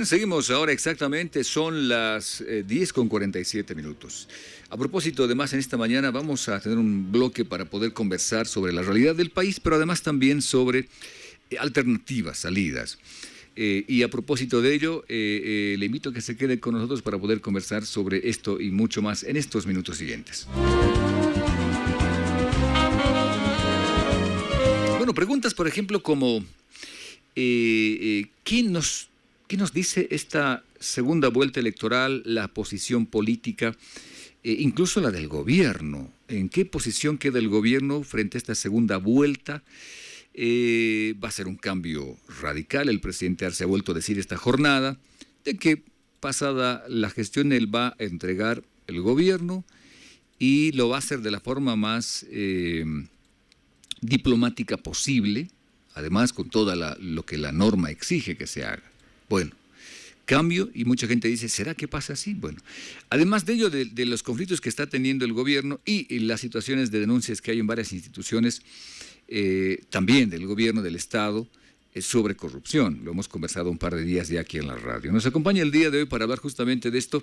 Bien, seguimos ahora exactamente, son las 10:47. A propósito, además, en esta mañana vamos a tener un bloque para poder conversar sobre la realidad del país, pero además también sobre alternativas, salidas. Y a propósito de ello, le invito a que se quede con nosotros para poder conversar sobre esto y mucho más en estos minutos siguientes. Bueno, preguntas, por ejemplo, como ¿qué nos dice esta segunda vuelta electoral, la posición política, incluso la del gobierno? ¿En qué posición queda el gobierno frente a esta segunda vuelta? Va a ser un cambio radical. El presidente Arce ha vuelto a decir esta jornada de que pasada la gestión él va a entregar el gobierno y lo va a hacer de la forma más diplomática posible, además con toda lo que la norma exige que se haga. Bueno, cambio, y mucha gente dice, ¿será que pasa así? Bueno, además de ello, de los conflictos que está teniendo el gobierno y las situaciones de denuncias que hay en varias instituciones, también del gobierno, del Estado, sobre corrupción. Lo hemos conversado un par de días ya aquí en la radio. Nos acompaña el día de hoy para hablar justamente de esto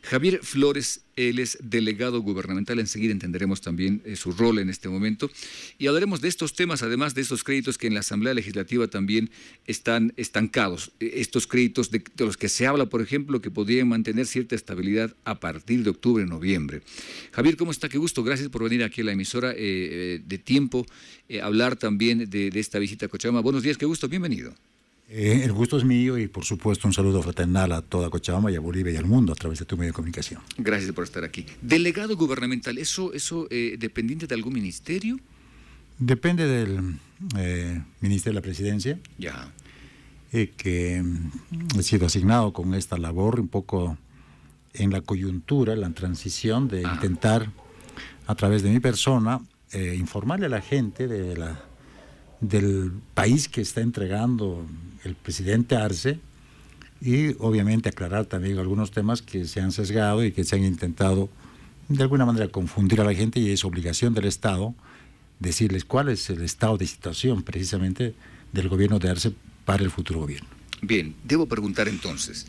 Javier Flores. Él es delegado gubernamental. Enseguida entenderemos también su rol en este momento. Y hablaremos de estos temas, además de estos créditos que en la Asamblea Legislativa también están estancados. Estos créditos de los que se habla, por ejemplo, que podrían mantener cierta estabilidad a partir de octubre, noviembre. Javier, ¿cómo está? Qué gusto. Gracias por venir aquí a la emisora de Tiempo, hablar también de esta visita a Cochabamba. Buenos días, qué gusto. Bienvenido. El gusto es mío y, por supuesto, un saludo fraternal a toda Cochabamba y a Bolivia y al mundo a través de tu medio de comunicación. Gracias por estar aquí. Delegado gubernamental, ¿eso dependiente de algún ministerio? Depende del Ministerio de la Presidencia, Ya. Que he sido asignado con esta labor un poco en la coyuntura, la transición de intentar, a través de mi persona, informarle a la gente del país que está entregando el presidente Arce y obviamente aclarar también algunos temas que se han sesgado y que se han intentado de alguna manera confundir a la gente, y es obligación del Estado decirles cuál es el estado de situación precisamente del gobierno de Arce para el futuro gobierno. Bien, debo preguntar entonces,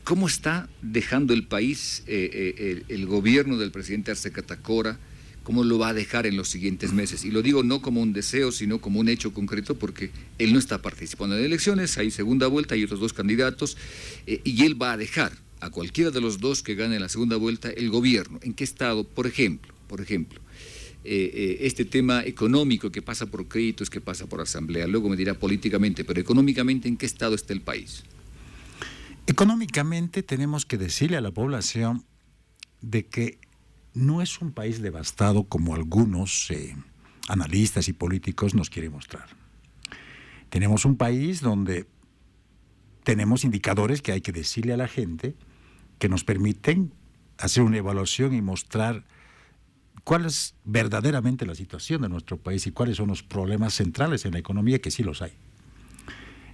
¿cómo está dejando el país el gobierno del presidente Arce Catacora? ¿Cómo lo va a dejar en los siguientes meses? Y lo digo no como un deseo, sino como un hecho concreto, porque él no está participando en elecciones, hay segunda vuelta, hay otros dos candidatos, y él va a dejar a cualquiera de los dos que gane la segunda vuelta el gobierno. ¿En qué estado? Por ejemplo, este tema económico que pasa por créditos, que pasa por asamblea, luego me dirá políticamente, pero económicamente, ¿en qué estado está el país? Económicamente tenemos que decirle a la población de que no es un país devastado como algunos analistas y políticos nos quieren mostrar. Tenemos un país donde tenemos indicadores que hay que decirle a la gente que nos permiten hacer una evaluación y mostrar cuál es verdaderamente la situación de nuestro país y cuáles son los problemas centrales en la economía, que sí los hay.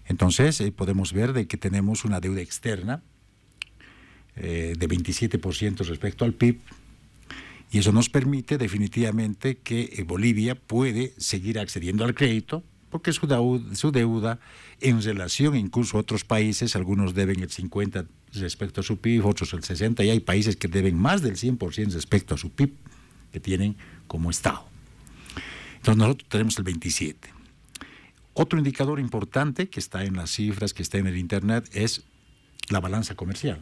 Entonces podemos ver de que tenemos una deuda externa de 27% respecto al PIB, y eso nos permite definitivamente que Bolivia puede seguir accediendo al crédito, porque su deuda en relación incluso a otros países, algunos deben el 50% respecto a su PIB, otros el 60%, y hay países que deben más del 100% respecto a su PIB que tienen como Estado. Entonces nosotros tenemos el 27%. Otro indicador importante que está en las cifras, que está en el Internet, es la balanza comercial.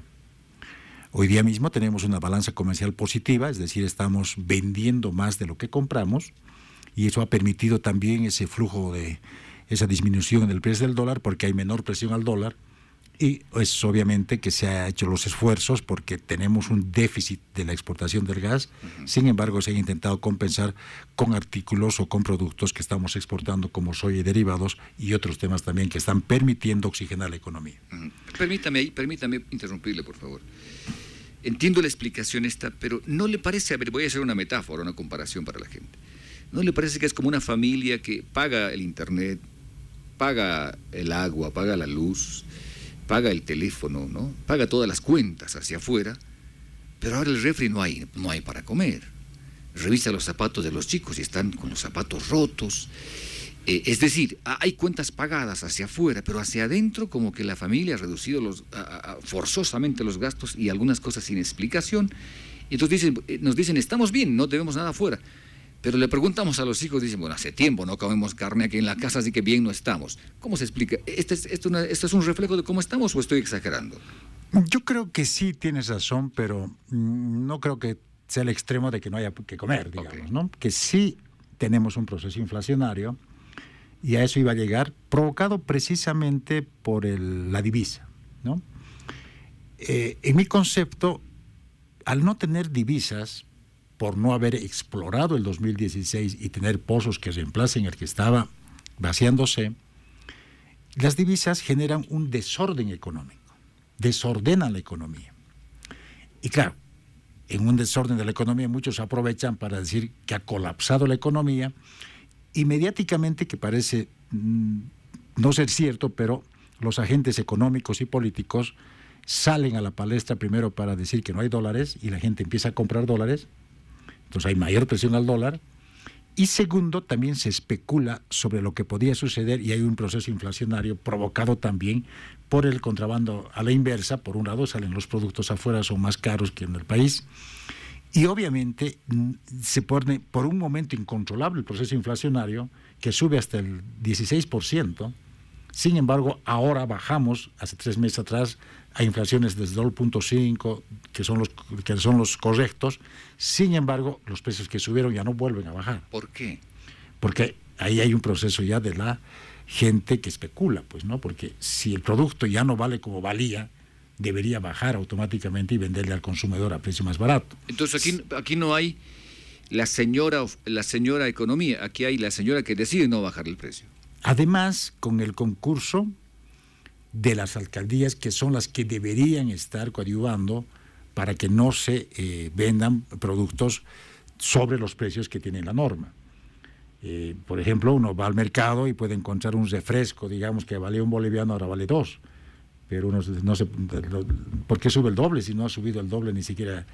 Hoy día mismo tenemos una balanza comercial positiva, es decir, estamos vendiendo más de lo que compramos, y eso ha permitido también ese flujo esa disminución en el precio del dólar, porque hay menor presión al dólar, y es obviamente que se han hecho los esfuerzos porque tenemos un déficit de la exportación del gas. Sin embargo, se han intentado compensar con artículos o con productos que estamos exportando como soya y derivados y otros temas también que están permitiendo oxigenar la economía. Permítame interrumpirle, por favor. Entiendo la explicación esta, pero ¿no le parece, a ver, voy a hacer una metáfora, una comparación para la gente, ¿no le parece que es como una familia que paga el internet, paga el agua, paga la luz, paga el teléfono, ¿no? Paga todas las cuentas hacia afuera, pero ahora el refri no hay para comer? Revisa los zapatos de los chicos y están con los zapatos rotos, Es decir, hay cuentas pagadas hacia afuera, pero hacia adentro como que la familia ha reducido forzosamente los gastos y algunas cosas sin explicación. Y entonces nos dicen, estamos bien, no debemos nada afuera. Pero le preguntamos a los hijos, dicen, bueno, hace tiempo no comemos carne aquí en la casa, así que bien no estamos. ¿Cómo se explica? ¿Esto es un reflejo de cómo estamos o estoy exagerando? Yo creo que sí tienes razón, pero no creo que sea el extremo de que no haya que comer, digamos, okay, ¿no? Que sí tenemos un proceso inflacionario y a eso iba a llegar, provocado precisamente por la divisa, ¿no? En mi concepto, al no tener divisas, por no haber explorado el 2016 y tener pozos que reemplacen el que estaba vaciándose, las divisas generan un desorden económico, desordenan la economía. Y claro, en un desorden de la economía muchos aprovechan para decir que ha colapsado la economía y mediáticamente, que parece no ser cierto, pero los agentes económicos y políticos salen a la palestra primero para decir que no hay dólares y la gente empieza a comprar dólares. Entonces hay mayor presión al dólar. Y segundo, también se especula sobre lo que podía suceder y hay un proceso inflacionario provocado también por el contrabando a la inversa. Por un lado, salen los productos afuera, son más caros que en el país. Y obviamente se pone por un momento incontrolable el proceso inflacionario que sube hasta el 16%. Sin embargo, ahora bajamos, hace 3 meses atrás, a inflaciones desde 2.5, que son los correctos. Sin embargo, los precios que subieron ya no vuelven a bajar. ¿Por qué? Porque ahí hay un proceso ya de la gente que especula, pues, ¿no? Porque si el producto ya no vale como valía, debería bajar automáticamente y venderle al consumidor a precio más barato. Entonces aquí no hay la señora economía, aquí hay la señora que decide no bajar el precio. Además, con el concurso de las alcaldías, que son las que deberían estar coadyuvando para que no se vendan productos sobre los precios que tiene la norma. Por ejemplo, uno va al mercado y puede encontrar un refresco, digamos, que valía $1, ahora vale 2. Pero uno no sé por qué sube el doble, si no ha subido el doble ni siquiera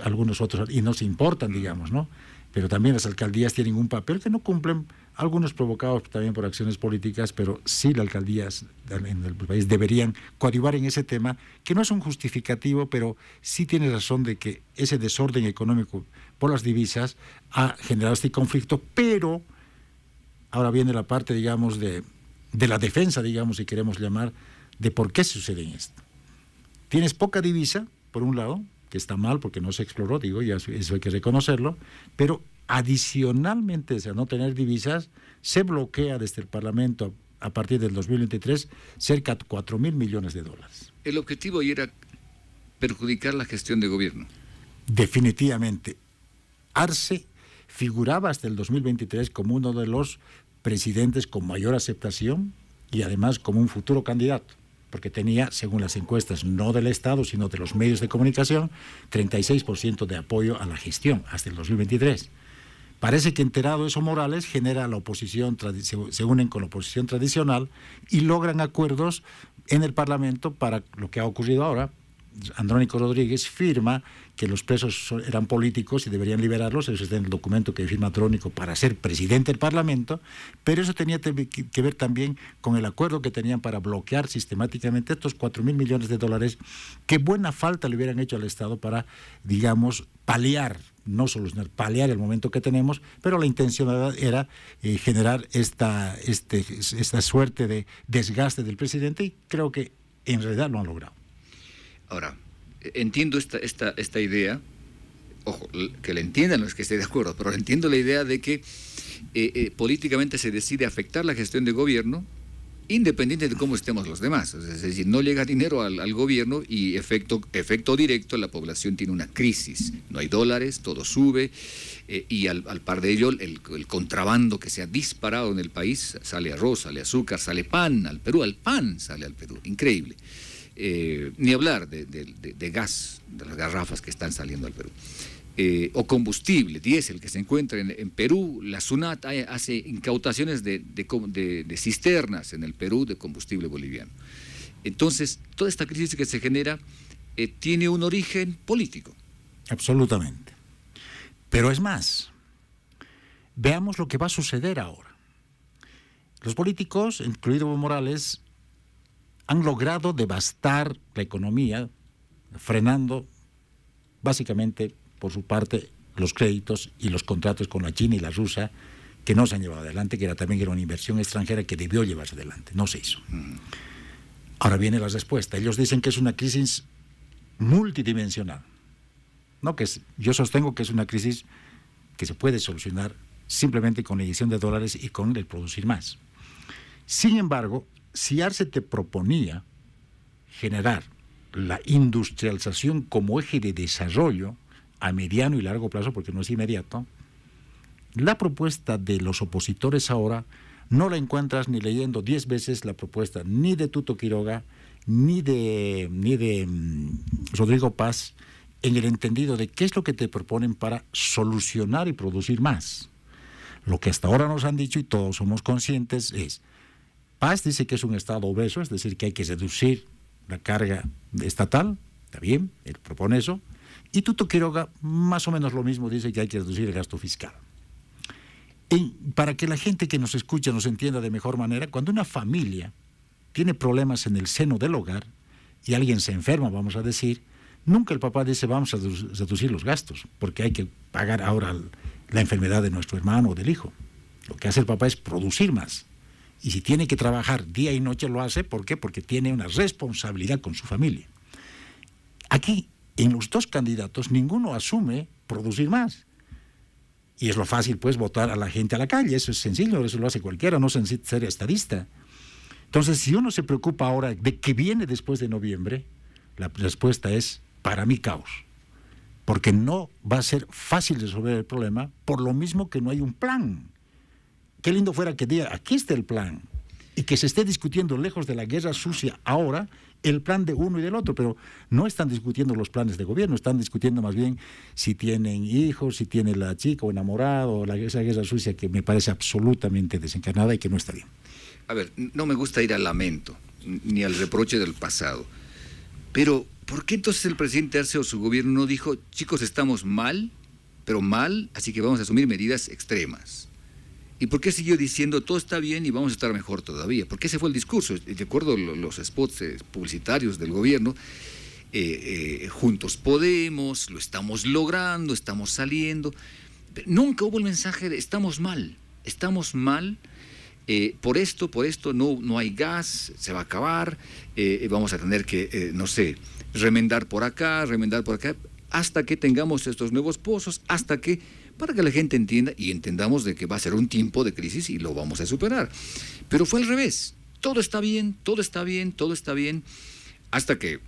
algunos otros, y no se importan, digamos, ¿no? Pero también las alcaldías tienen un papel que no cumplen, algunos provocados también por acciones políticas, pero sí las alcaldías en el país deberían coadyuvar en ese tema, que no es un justificativo, pero sí tiene razón de que ese desorden económico por las divisas ha generado este conflicto, pero ahora viene la parte, digamos, de la defensa, digamos, si queremos llamar, de por qué sucede esto. Tienes poca divisa, por un lado, que está mal porque no se exploró, digo, y eso hay que reconocerlo, pero adicionalmente a no tener divisas, se bloquea desde el Parlamento a partir del 2023 cerca de $4.000 millones. El objetivo ahí era perjudicar la gestión de gobierno. Definitivamente. Arce figuraba hasta el 2023 como uno de los presidentes con mayor aceptación y además como un futuro candidato, porque tenía, según las encuestas, no del Estado, sino de los medios de comunicación, 36% de apoyo a la gestión hasta el 2023. Parece que enterado eso Morales genera la oposición, se unen con la oposición tradicional y logran acuerdos en el Parlamento para lo que ha ocurrido ahora. Andrónico Rodríguez firma que los presos eran políticos y deberían liberarlos, eso está en el documento que firma Andrónico para ser presidente del Parlamento, pero eso tenía que ver también con el acuerdo que tenían para bloquear sistemáticamente estos $4.000 millones que buena falta le hubieran hecho al Estado para, digamos, paliar, no solucionar, paliar el momento que tenemos, pero la intención era generar esta suerte de desgaste del presidente y creo que en realidad lo han logrado. Ahora, entiendo esta idea, ojo, que la entiendan, no es que esté de acuerdo, pero entiendo la idea de que políticamente se decide afectar la gestión de gobierno independiente de cómo estemos los demás. Es decir, no llega dinero al gobierno y efecto directo, la población tiene una crisis. No hay dólares, todo sube y al par de ello el contrabando que se ha disparado en el país, sale arroz, sale azúcar, sale pan al Perú, sale al Perú, increíble. Ni hablar de gas, de las garrafas que están saliendo al Perú. O combustible, diésel, que se encuentra en Perú. La SUNAT hace incautaciones de cisternas en el Perú de combustible boliviano. Entonces, toda esta crisis que se genera tiene un origen político. Absolutamente. Pero es más, veamos lo que va a suceder ahora. los políticos, incluido Evo Morales, han logrado devastar la economía, frenando básicamente por su parte los créditos y los contratos con la China y la Rusia que no se han llevado adelante, que también era una inversión extranjera que debió llevarse adelante, no se hizo. Ahora viene la respuesta. Ellos dicen que es una crisis multidimensional. No, yo sostengo que es una crisis que se puede solucionar simplemente con la emisión de dólares y con el producir más. Sin embargo, si Arce te proponía generar la industrialización como eje de desarrollo a mediano y largo plazo, porque no es inmediato, la propuesta de los opositores ahora no la encuentras ni leyendo 10 veces la propuesta ni de Tuto Quiroga ni de Rodrigo Paz, en el entendido de qué es lo que te proponen para solucionar y producir más. Lo que hasta ahora nos han dicho, y todos somos conscientes, es: Paz dice que es un Estado obeso, es decir, que hay que reducir la carga estatal, está bien, él propone eso, y Tuto Quiroga más o menos lo mismo, dice que hay que reducir el gasto fiscal. Y para que la gente que nos escucha nos entienda de mejor manera, cuando una familia tiene problemas en el seno del hogar y alguien se enferma, vamos a decir, nunca el papá dice vamos a reducir los gastos, porque hay que pagar ahora la enfermedad de nuestro hermano o del hijo. Lo que hace el papá es producir más. Y si tiene que trabajar día y noche lo hace, ¿por qué? Porque tiene una responsabilidad con su familia. Aquí, en los dos candidatos, ninguno asume producir más. Y es lo fácil, pues, votar a la gente a la calle. Eso es sencillo, eso lo hace cualquiera, no se necesita ser estadista. Entonces, si uno se preocupa ahora de qué viene después de noviembre, la respuesta es, para mí, caos. Porque no va a ser fácil resolver el problema, por lo mismo que no hay un plan. Qué lindo fuera que diga, aquí está el plan, y que se esté discutiendo lejos de la guerra sucia ahora el plan de uno y del otro, pero no están discutiendo los planes de gobierno, están discutiendo más bien si tienen hijos, si tiene la chica o enamorado, esa guerra sucia que me parece absolutamente desencarnada y que no está bien. A ver, no me gusta ir al lamento, ni al reproche del pasado, pero ¿por qué entonces el presidente Arce o su gobierno no dijo, chicos, estamos mal, pero mal, así que vamos a asumir medidas extremas? ¿Y por qué siguió diciendo todo está bien y vamos a estar mejor todavía? Porque ese fue el discurso. De acuerdo a los spots publicitarios del gobierno, juntos podemos, lo estamos logrando, estamos saliendo. Pero nunca hubo el mensaje de estamos mal, por esto no hay gas, se va a acabar, vamos a tener que, no sé, remendar por acá, hasta que tengamos estos nuevos pozos, para que la gente entienda y entendamos de que va a ser un tiempo de crisis y lo vamos a superar. Pero fue al revés. Todo está bien, hasta que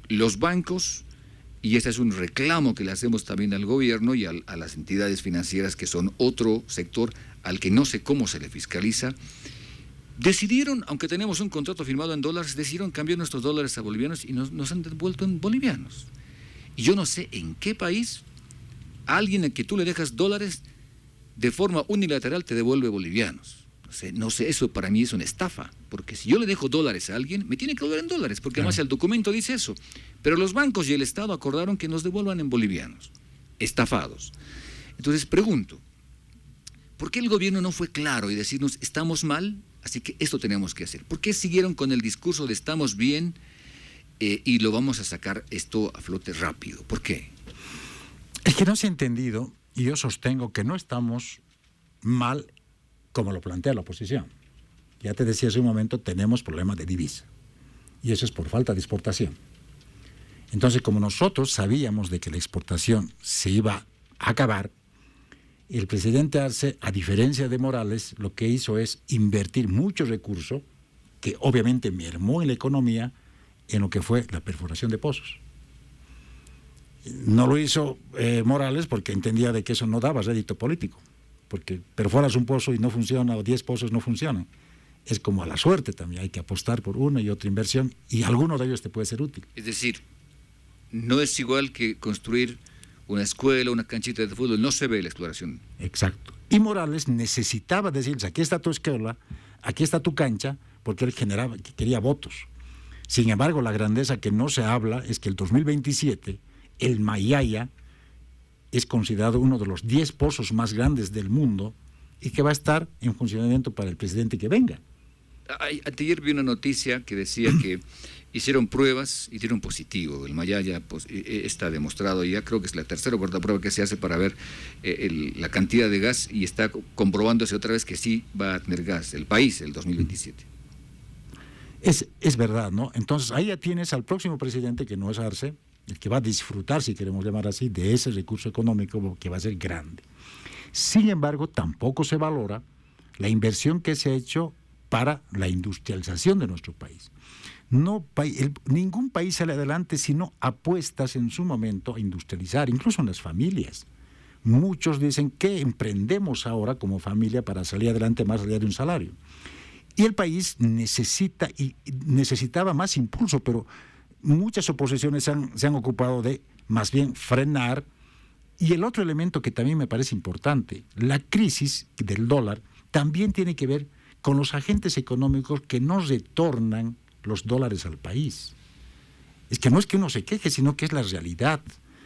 los bancos, y ese es un reclamo que le hacemos también al gobierno y a las entidades financieras, que son otro sector al que no sé cómo se le fiscaliza, decidieron, aunque tenemos un contrato firmado en dólares, decidieron cambiar nuestros dólares a bolivianos y nos han devuelto en bolivianos. Y yo no sé en qué país alguien a que tú le dejas dólares de forma unilateral te devuelve bolivianos. No sé, eso para mí es una estafa, porque si yo le dejo dólares a alguien, me tiene que devolver en dólares, porque además el documento dice eso. Pero los bancos y el Estado acordaron que nos devuelvan en bolivianos, estafados. Entonces pregunto, ¿por qué el gobierno no fue claro y decirnos estamos mal, así que esto tenemos que hacer? ¿Por qué siguieron con el discurso de estamos bien y lo vamos a sacar esto a flote rápido? ¿Por qué? Es que no se ha entendido, y yo sostengo que no estamos mal como lo plantea la oposición. Ya te decía hace un momento, tenemos problemas de divisa, y eso es por falta de exportación. Entonces, como nosotros sabíamos de que la exportación se iba a acabar, el presidente Arce, a diferencia de Morales, lo que hizo es invertir mucho recurso, que obviamente mermó en la economía, en lo que fue la perforación de pozos. No lo hizo Morales porque entendía de que eso no daba rédito político, porque perforas un pozo y no funciona, o 10 pozos no funcionan. Es como a la suerte también, hay que apostar por una y otra inversión, y alguno de ellos te puede ser útil. Es decir, no es igual que construir una escuela, una canchita de fútbol, no se ve la exploración. Exacto. Y Morales necesitaba decirles, aquí está tu escuela, aquí está tu cancha, porque él quería votos. Sin embargo, la grandeza que no se habla es que el 2027... el Mayaya es considerado uno de los 10 pozos más grandes del mundo y que va a estar en funcionamiento para el presidente que venga. Ayer vi una noticia que decía que hicieron pruebas y dieron positivo. El Mayaya está demostrado ya, creo que es la tercera o cuarta prueba que se hace para ver la cantidad de gas, y está comprobándose otra vez que sí va a tener gas el país el 2027. Es verdad, ¿no? Entonces ahí ya tienes al próximo presidente, que no es Arce, el que va a disfrutar, si queremos llamar así, de ese recurso económico que va a ser grande. Sin embargo, tampoco se valora la inversión que se ha hecho para la industrialización de nuestro país. Ningún país sale adelante si no apuestas en su momento a industrializar, incluso en las familias. Muchos dicen que emprendemos ahora como familia para salir adelante más allá de un salario. Y el país necesitaba más impulso, pero muchas oposiciones se han ocupado de más bien frenar. Y el otro elemento que también me parece importante, la crisis del dólar también tiene que ver con los agentes económicos que no retornan los dólares al país. Es que no es que uno se queje, sino que es la realidad.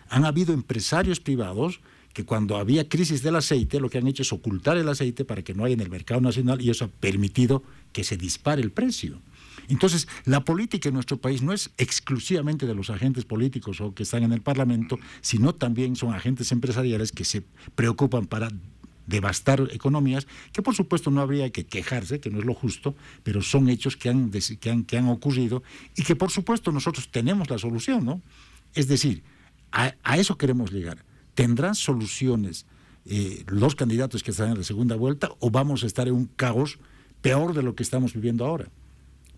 Han habido empresarios privados que cuando había crisis del aceite, lo que han hecho es ocultar el aceite para que no haya en el mercado nacional, y eso ha permitido que se dispare el precio. Entonces, la política en nuestro país no es exclusivamente de los agentes políticos o que están en el Parlamento, sino también son agentes empresariales que se preocupan para devastar economías, que por supuesto no habría que quejarse, que no es lo justo, pero son hechos que han ocurrido y que por supuesto nosotros tenemos la solución, ¿no? Es decir, a eso queremos llegar. ¿Tendrán soluciones los candidatos que están en la segunda vuelta, o vamos a estar en un caos peor de lo que estamos viviendo ahora?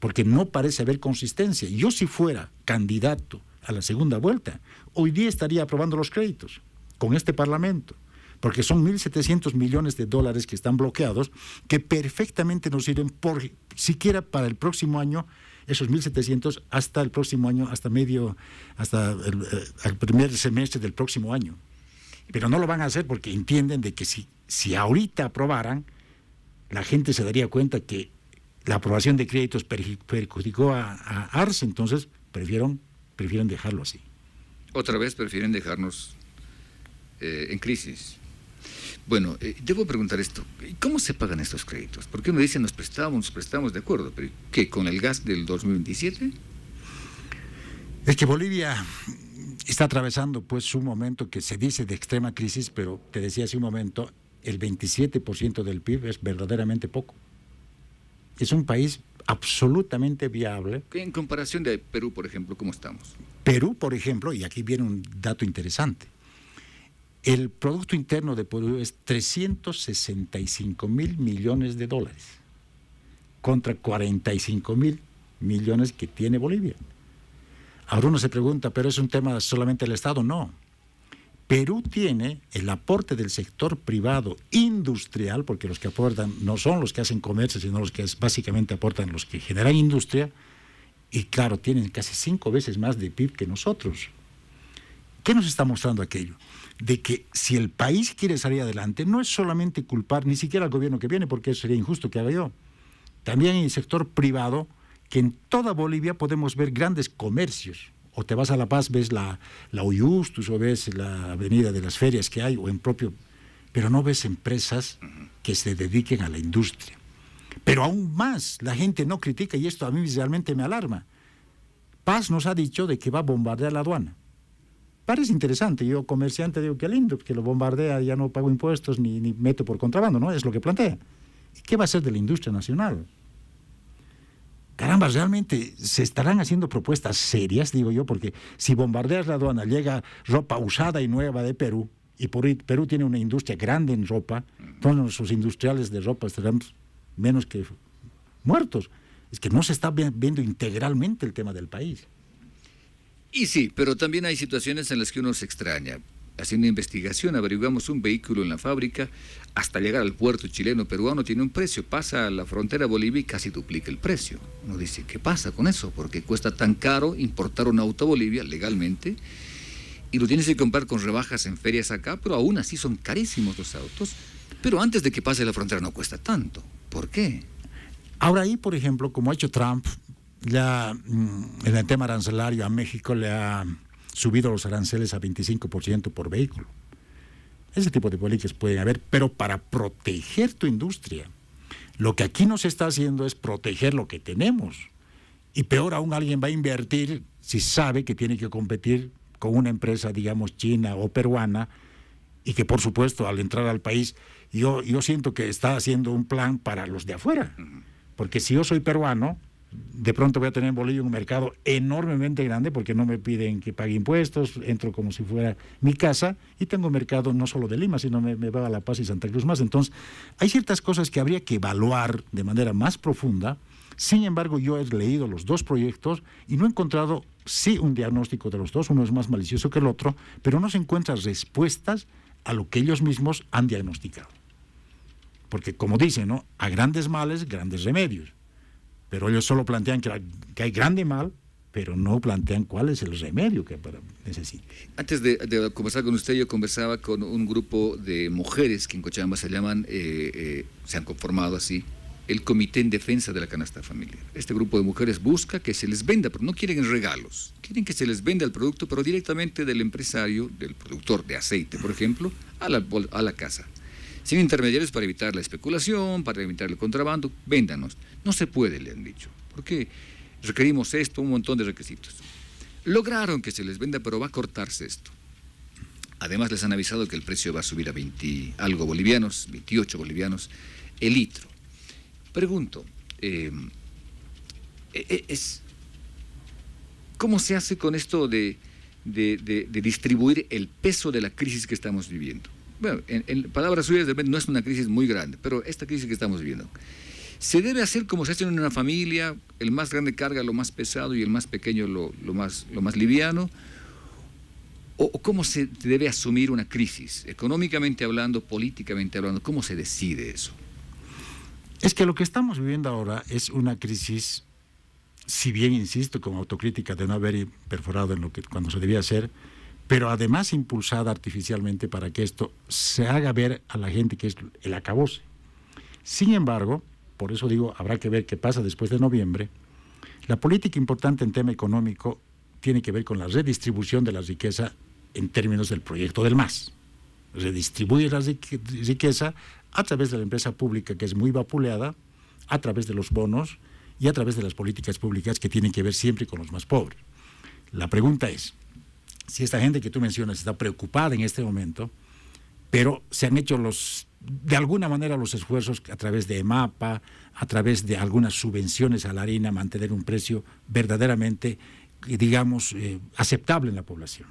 Porque no parece haber consistencia. Yo, si fuera candidato a la segunda vuelta, hoy día estaría aprobando los créditos con este Parlamento, porque son 1.700 millones de dólares que están bloqueados, que perfectamente nos sirven siquiera para el próximo año, esos 1.700 hasta el próximo año, hasta el primer semestre del próximo año. Pero no lo van a hacer porque entienden de que si ahorita aprobaran, la gente se daría cuenta que la aprobación de créditos perjudicó a Arce, entonces prefieren dejarlo así. Otra vez prefieren dejarnos en crisis. Bueno, debo preguntar esto, ¿cómo se pagan estos créditos? Porque uno dice, nos prestamos, de acuerdo, pero ¿qué, con el gas del 2027? Es que Bolivia está atravesando pues un momento que se dice de extrema crisis, pero te decía hace un momento, el 27% del PIB es verdaderamente poco. Es un país absolutamente viable. En comparación de Perú, por ejemplo, ¿cómo estamos? Perú, por ejemplo, y aquí viene un dato interesante, el Producto Interno de Perú es 365.000 millones de dólares contra 45.000 millones que tiene Bolivia. Ahora uno se pregunta, ¿pero es un tema solamente del Estado? No. Perú tiene el aporte del sector privado industrial, porque los que aportan no son los que hacen comercio, sino los que básicamente aportan los que generan industria, y claro, tienen casi 5 veces más de PIB que nosotros. ¿Qué nos está mostrando aquello? De que si el país quiere salir adelante, no es solamente culpar ni siquiera al gobierno que viene, porque eso sería injusto que haga yo. También en el sector privado, que en toda Bolivia podemos ver grandes comercios. O te vas a La Paz, ves la Uyustus, o ves la avenida de las ferias que hay, o en propio... Pero no ves empresas que se dediquen a la industria. Pero aún más, la gente no critica, y esto a mí realmente me alarma. Paz nos ha dicho de que va a bombardear la aduana. Parece interesante, yo comerciante digo, qué lindo, que lo bombardea, ya no pago impuestos ni meto por contrabando, ¿no? Es lo que plantea. ¿Y qué va a hacer de la industria nacional? Caramba, realmente se estarán haciendo propuestas serias, digo yo, porque si bombardeas la aduana, llega ropa usada y nueva de Perú, y Perú tiene una industria grande en ropa, entonces nuestros industriales de ropa estarán menos que muertos. Es que no se está viendo integralmente el tema del país. Y sí, pero también hay situaciones en las que uno se extraña. Haciendo investigación, averiguamos un vehículo en la fábrica, hasta llegar al puerto chileno-peruano tiene un precio, pasa a la frontera Bolivia y casi duplica el precio. Uno dice, ¿qué pasa con eso? Porque cuesta tan caro importar un auto a Bolivia legalmente, y lo tienes que comprar con rebajas en ferias acá, pero aún así son carísimos los autos. Pero antes de que pase la frontera no cuesta tanto. ¿Por qué? Ahora ahí, por ejemplo, como ha hecho Trump, ya en el tema arancelario a México le ha subido los aranceles a 25% por vehículo. Ese tipo de políticas pueden haber, pero para proteger tu industria. Lo que aquí no se está haciendo es proteger lo que tenemos. Y peor aún, alguien va a invertir si sabe que tiene que competir con una empresa, digamos, china o peruana, y que, por supuesto, al entrar al país, yo siento que está haciendo un plan para los de afuera. Porque si yo soy peruano, de pronto voy a tener en Bolivia un mercado enormemente grande, porque no me piden que pague impuestos, entro como si fuera mi casa, y tengo mercado no solo de Lima, sino me va a La Paz y Santa Cruz más. Entonces, hay ciertas cosas que habría que evaluar de manera más profunda. Sin embargo, yo he leído los dos proyectos y no he encontrado, sí, un diagnóstico de los dos, uno es más malicioso que el otro, pero no se encuentran respuestas a lo que ellos mismos han diagnosticado. Porque, como dicen, ¿no?, a grandes males, grandes remedios. Pero ellos solo plantean que hay grande mal, pero no plantean cuál es el remedio que necesita. Antes de conversar con usted, yo conversaba con un grupo de mujeres que en Cochabamba se llaman, se han conformado así, el Comité en Defensa de la Canasta Familiar. Este grupo de mujeres busca que se les venda, pero no quieren regalos, quieren que se les venda el producto, pero directamente del empresario, del productor de aceite, por ejemplo, a la casa. Sin intermediarios, para evitar la especulación, para evitar el contrabando, véndanos. No se puede, le han dicho, porque requerimos esto, un montón de requisitos. Lograron que se les venda, pero va a cortarse esto. Además, les han avisado que el precio va a subir a 20 algo bolivianos, 28 bolivianos el litro. Pregunto, ¿cómo se hace con esto de distribuir el peso de la crisis que estamos viviendo? Bueno, en palabras suyas, de repente no es una crisis muy grande, pero esta crisis que estamos viviendo, ¿se debe hacer como se hace en una familia? El más grande carga lo más pesado y el más pequeño lo más liviano. ¿O cómo se debe asumir una crisis? Económicamente hablando, políticamente hablando, ¿cómo se decide eso? Es que lo que estamos viviendo ahora es una crisis, si bien insisto con autocrítica de no haber perforado en cuando se debía hacer, pero además impulsada artificialmente para que esto se haga ver a la gente que es el acabose. Sin embargo, por eso digo, habrá que ver qué pasa después de noviembre. La política importante en tema económico tiene que ver con la redistribución de la riqueza en términos del proyecto del MAS. Redistribuye la riqueza a través de la empresa pública, que es muy vapuleada, a través de los bonos y a través de las políticas públicas que tienen que ver siempre con los más pobres. La pregunta es, si esta gente que tú mencionas está preocupada en este momento, pero se han hecho de alguna manera los esfuerzos a través de EMAPA, a través de algunas subvenciones a la harina, mantener un precio verdaderamente, digamos, aceptable en la población.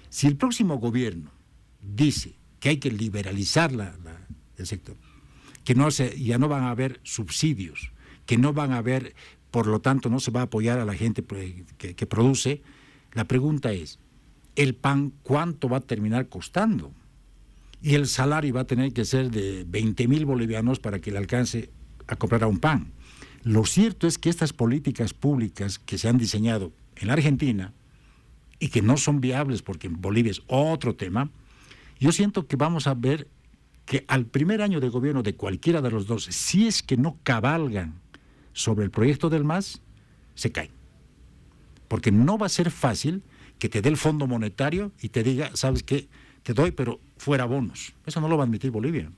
Si el próximo gobierno dice que hay que liberalizar el sector, que ya no van a haber subsidios, que no van a haber, por lo tanto no se va a apoyar a la gente que produce, la pregunta es, ¿el pan cuánto va a terminar costando? Y el salario va a tener que ser de 20.000 bolivianos para que le alcance a comprar un pan. Lo cierto es que estas políticas públicas que se han diseñado en la Argentina y que no son viables porque en Bolivia es otro tema, yo siento que vamos a ver que al primer año de gobierno de cualquiera de los dos, si es que no cabalgan sobre el proyecto del MAS, se caen. Porque no va a ser fácil que te dé el Fondo Monetario y te diga, ¿sabes qué? Te doy, pero fuera bonos. Eso no lo va a admitir Bolivia.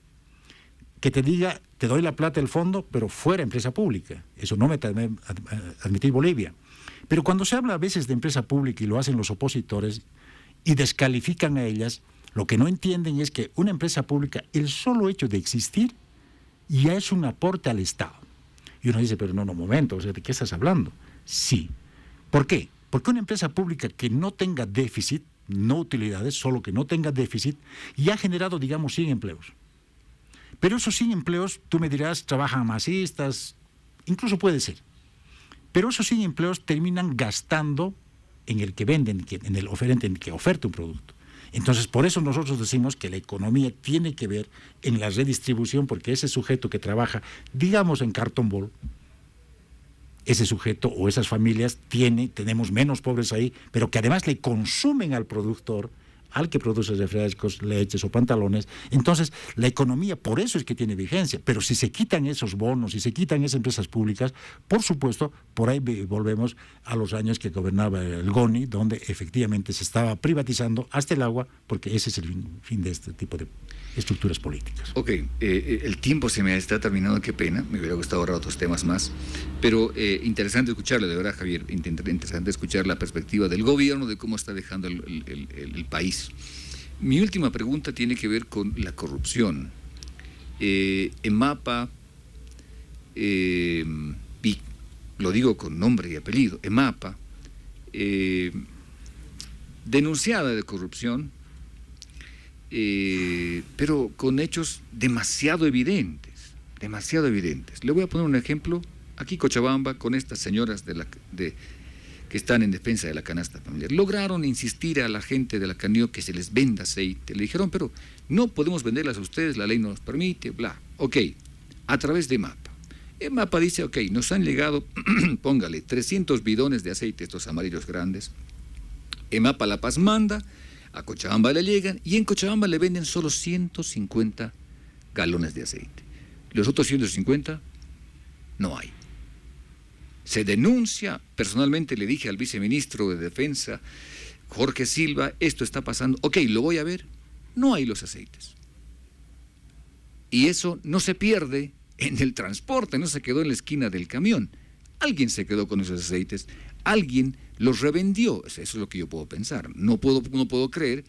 Que te diga, te doy la plata del fondo, pero fuera empresa pública. Eso no me va a admitir Bolivia. Pero cuando se habla a veces de empresa pública y lo hacen los opositores y descalifican a ellas, lo que no entienden es que una empresa pública, el solo hecho de existir, ya es un aporte al Estado. Y uno dice, pero no, momento, o sea, ¿de qué estás hablando? Sí. ¿Por qué? Porque una empresa pública que no tenga déficit, no utilidades, solo que no tenga déficit, ya ha generado, digamos, 100 empleos. Pero esos 100 empleos, tú me dirás, trabajan masistas, incluso puede ser. Pero esos 100 empleos terminan gastando en el que venden, en el oferente, en el que oferta un producto. Entonces, por eso nosotros decimos que la economía tiene que ver en la redistribución, porque ese sujeto que trabaja, digamos, en cartón bol, ese sujeto o esas familias tenemos menos pobres ahí, pero que además le consumen al productor al que produce refrescos, leches o pantalones. Entonces, la economía, por eso es que tiene vigencia. Pero si se quitan esos bonos, si se quitan esas empresas públicas, por supuesto, por ahí volvemos a los años que gobernaba el GONI, donde efectivamente se estaba privatizando hasta el agua, porque ese es el fin de este tipo de estructuras políticas. Ok, el tiempo se me está terminando, qué pena, me hubiera gustado ahorrar otros temas más, pero interesante escucharle, de verdad, Javier, interesante escuchar la perspectiva del gobierno de cómo está dejando el país. Mi última pregunta tiene que ver con la corrupción. EMAPA, y lo digo con nombre y apellido, EMAPA, denunciada de corrupción, pero con hechos demasiado evidentes. Le voy a poner un ejemplo. Aquí Cochabamba, con estas señoras que están en defensa de la canasta familiar, lograron insistir a la gente de la CANIO que se les venda aceite. Le dijeron, pero no podemos venderlas a ustedes, la ley no nos permite, bla. Ok, a través de EMAPA. EMAPA dice, ok, nos han llegado, póngale, 300 bidones de aceite, estos amarillos grandes. EMAPA La Paz manda, a Cochabamba le llegan y en Cochabamba le venden solo 150 galones de aceite. Los otros 150 no hay. Se denuncia, personalmente le dije al viceministro de Defensa, Jorge Silva, esto está pasando, ok, lo voy a ver, no hay los aceites. Y eso no se pierde en el transporte, no se quedó en la esquina del camión. Alguien se quedó con esos aceites, alguien los revendió. Eso es lo que yo puedo pensar. No puedo creer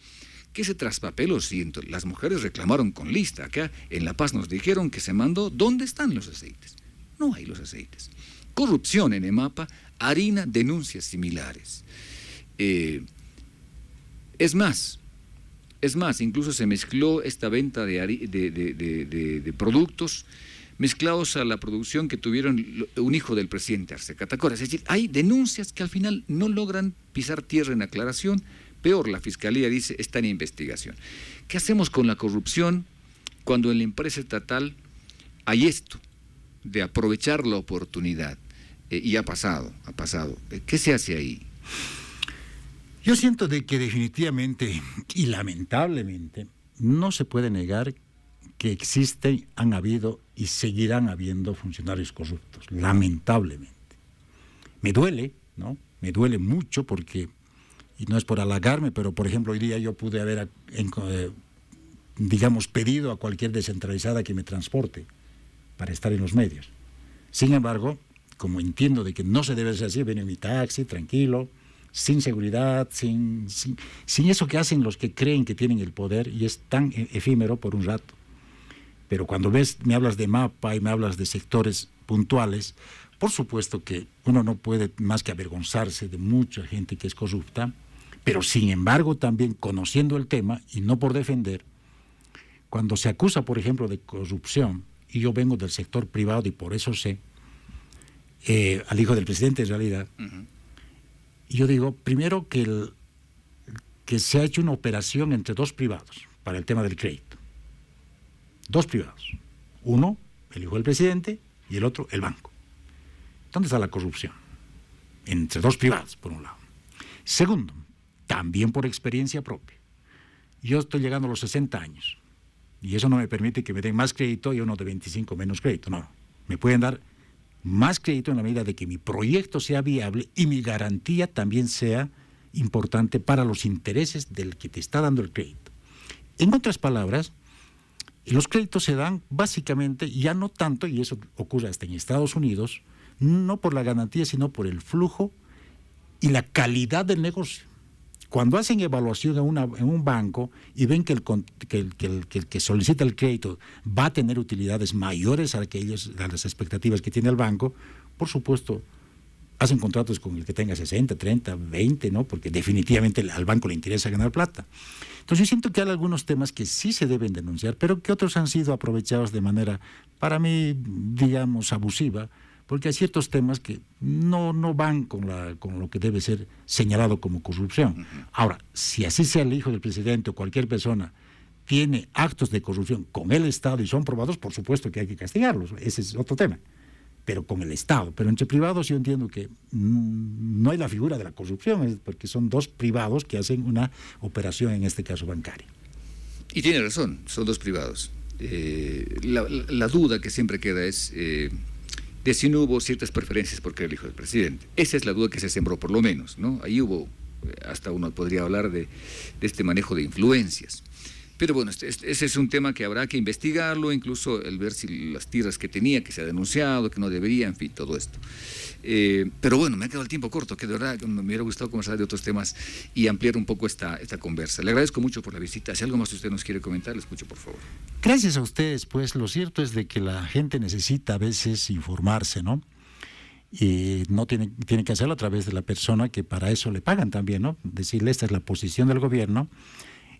que se traspapeló. Las mujeres reclamaron con lista. Acá en La Paz nos dijeron que se mandó. ¿Dónde están los aceites? No hay los aceites. Corrupción en EMAPA, harina, denuncias similares. Es más, incluso se mezcló esta venta de productos mezclados a la producción que tuvieron un hijo del presidente Arce Catacora. Es decir, hay denuncias que al final no logran pisar tierra en aclaración. Peor, la Fiscalía dice, está en investigación. ¿Qué hacemos con la corrupción cuando en la empresa estatal hay esto de aprovechar la oportunidad? Y ha pasado. ¿Qué se hace ahí? Yo siento de que definitivamente y lamentablemente no se puede negar que existen, han habido y seguirán habiendo funcionarios corruptos, lamentablemente. Me duele, ¿no? Me duele mucho porque, y no es por halagarme, pero por ejemplo hoy día yo pude haber, pedido a cualquier descentralizada que me transporte para estar en los medios. Sin embargo, como entiendo de que no se debe hacer así, vengo en mi taxi, tranquilo, sin seguridad, sin eso que hacen los que creen que tienen el poder y es tan efímero por un rato. Pero cuando me hablas de mapa y me hablas de sectores puntuales, por supuesto que uno no puede más que avergonzarse de mucha gente que es corrupta, pero sin embargo también conociendo el tema y no por defender, cuando se acusa, por ejemplo, de corrupción, y yo vengo del sector privado y por eso sé, al hijo del presidente en realidad, y yo digo, primero que se ha hecho una operación entre dos privados para el tema del crédito. Dos privados. Uno, el hijo del presidente, y el otro, el banco. ¿Dónde está la corrupción? Entre dos privados, por un lado. Segundo, también por experiencia propia. Yo estoy llegando a los 60 años, y eso no me permite que me den más crédito y uno de 25 menos crédito. No, me pueden dar más crédito en la medida de que mi proyecto sea viable y mi garantía también sea importante para los intereses del que te está dando el crédito. En otras palabras, los créditos se dan básicamente, ya no tanto, y eso ocurre hasta en Estados Unidos, no por la garantía, sino por el flujo y la calidad del negocio. Cuando hacen evaluación en un banco y ven que el que solicita el crédito va a tener utilidades mayores a las expectativas que tiene el banco, por supuesto, hacen contratos con el que tenga 60, 30, 20, ¿no? Porque definitivamente al banco le interesa ganar plata. Entonces yo siento que hay algunos temas que sí se deben denunciar, pero que otros han sido aprovechados de manera, para mí, digamos, abusiva, porque hay ciertos temas que no van con lo que debe ser señalado como corrupción. Ahora, si así sea el hijo del presidente o cualquier persona tiene actos de corrupción con el Estado y son probados, por supuesto que hay que castigarlos, ese es otro tema. pero con el Estado. Pero entre privados yo entiendo que no hay la figura de la corrupción, porque son dos privados que hacen una operación, en este caso bancaria. Y tiene razón, son dos privados. La duda que siempre queda es de si no hubo ciertas preferencias porque era el hijo del presidente. Esa es la duda que se sembró, por lo menos, ¿no? Ahí hubo, hasta uno podría hablar de este manejo de influencias. Pero bueno, ese es un tema que habrá que investigarlo, incluso el ver si las tierras que tenía, que se ha denunciado, que no debería, en fin, todo esto. Pero bueno, me ha quedado el tiempo corto, que de verdad me hubiera gustado conversar de otros temas y ampliar un poco esta conversa. Le agradezco mucho por la visita. Si algo más usted nos quiere comentar, le escucho, por favor. Gracias a ustedes, pues lo cierto es de que la gente necesita a veces informarse, ¿no? Y no tiene que hacerlo a través de la persona que para eso le pagan también, ¿no? Decirle, esta es la posición del gobierno.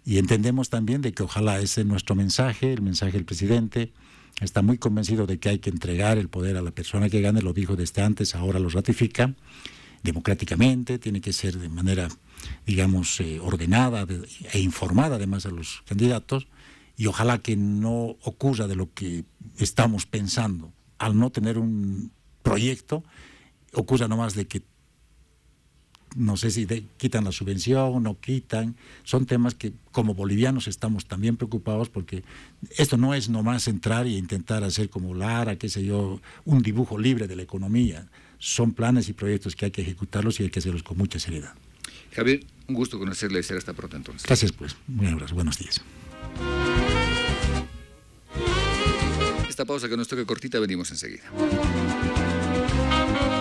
Y entendemos también de que ojalá ese es nuestro mensaje, el mensaje del presidente. Está muy convencido de que hay que entregar el poder a la persona que gane, lo dijo desde antes, ahora lo ratifica democráticamente, tiene que ser de manera, digamos, ordenada e informada además a los candidatos, y ojalá que no ocurra de lo que estamos pensando, al no tener un proyecto, ocurra nomás de que no sé si quitan la subvención o no quitan. Son temas que como bolivianos estamos también preocupados, porque esto no es nomás entrar e intentar hacer como Lara, qué sé yo, un dibujo libre de la economía. Son planes y proyectos que hay que ejecutarlos y hay que hacerlos con mucha seriedad. Javier, un gusto conocerle y será hasta pronto entonces. Gracias pues, un abrazo, buenos días. Esta pausa que nos toca cortita, venimos enseguida.